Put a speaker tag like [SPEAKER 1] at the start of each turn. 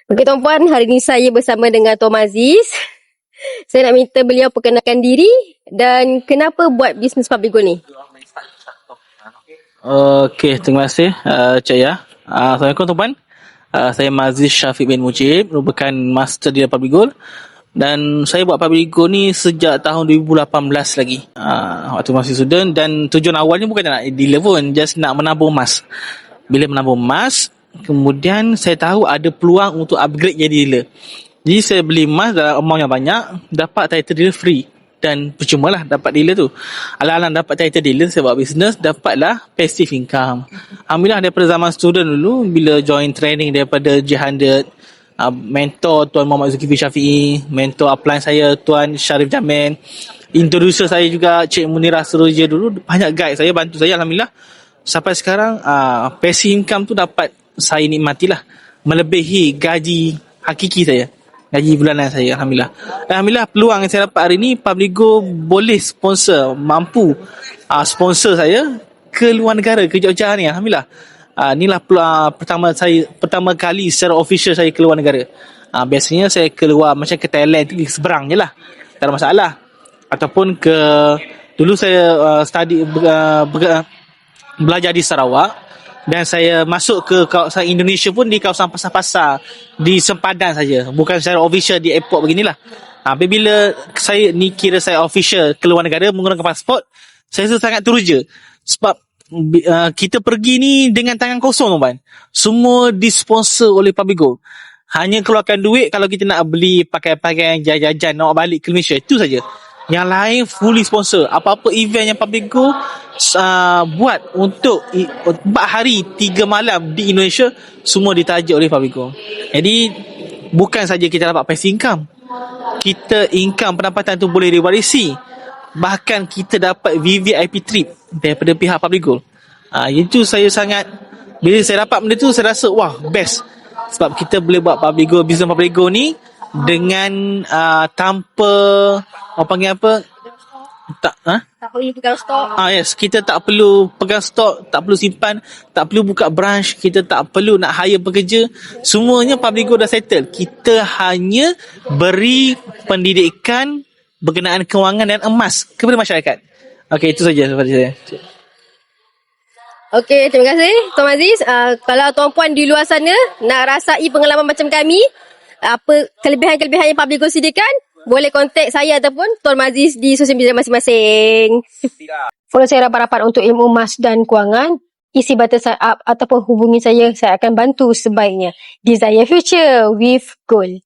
[SPEAKER 1] Okey tuan-puan, hari ini saya bersama dengan Tuan Aziz. Saya nak minta beliau perkenalkan diri dan kenapa buat bisnes Public Gold ni.
[SPEAKER 2] Okey, terima kasih Cik Ya. Assalamualaikum tuan-puan. Saya Maziz Syafiq bin Mujib, merupakan Master di Public Gold. Dan saya buat Public Gold ni sejak tahun 2018 lagi. Waktu masih student, dan tujuan awalnya bukan nak dealer pun, just nak menabung emas. Bila menabung emas, kemudian saya tahu ada peluang untuk upgrade jadi dealer. Jadi saya beli emas dalam amount yang banyak, dapat title dealer free. Dan percuma lah dapat dealer tu. Alang-alang dapat title dealer, saya buat bisnes, dapatlah passive income. Alhamdulillah daripada zaman student dulu, bila join training daripada J100, mentor Tuan Muhammad Zulkifli Syafi'i, mentor upline saya Tuan Syarif Jamin, introducer saya juga Cik Munirah Seroja dulu, banyak guide saya, bantu saya. Alhamdulillah sampai sekarang passive income tu dapat saya nikmatilah, melebihi gaji hakiki saya, gaji bulanan saya. Alhamdulillah peluang yang saya dapat hari ni, Public Gold boleh sponsor, mampu sponsor saya ke luar negara, ke Jogja ni. Alhamdulillah. Inilah pertama kali secara official saya keluar negara. Biasanya saya keluar macam ke Thailand, seberang je lah, tak ada masalah. Ataupun dulu saya belajar di Sarawak, dan saya masuk ke kawasan Indonesia pun di kawasan pasar-pasar di sempadan saja, bukan secara official di airport beginilah. Apabila saya ni kira saya official keluar negara menggunakan pasport, saya sangat teruja sebab kita pergi ni dengan tangan kosong tuan-tuan. Semua disponsor oleh Public Gold. Hanya keluarkan duit kalau kita nak beli pakaian-pakaian, jajan, nak balik ke Malaysia, itu saja. Yang lain fully sponsor. Apa-apa event yang Public Gold buat untuk 4 hari 3 malam di Indonesia, semua ditaja oleh Public Gold. Jadi bukan saja kita dapat passive income, kita income pendapatan tu boleh diwarisi. Bahkan kita dapat VVIP trip daripada pihak Public Gold. Itu saya sangat, bila saya dapat benda tu, saya rasa wah, best. Sebab kita boleh buat Public Gold, bisnes Public Gold ni dengan tanpa orang panggil apa,
[SPEAKER 1] Tak perlu pegang stok.
[SPEAKER 2] Yes, kita tak perlu pegang stok, tak perlu simpan, tak perlu buka branch, kita tak perlu nak hire pekerja. Semuanya Public Gold dah settle. Kita hanya beri pendidikan berkenaan kewangan dan emas kepada masyarakat. Okey, itu saja daripada saya.
[SPEAKER 1] Okey, terima kasih Tuan Aziz. Kalau tuan-puan di luar sana nak rasai pengalaman macam kami, apa kelebihan-kelebihan yang Public Gold sediakan, boleh kontak saya ataupun Tuan Aziz di sosial media masing-masing. Follow saya rapat-rapat untuk ilmu emas dan kewangan. Isi button sign up ataupun hubungi saya akan bantu sebaiknya. Desire Future with Gold.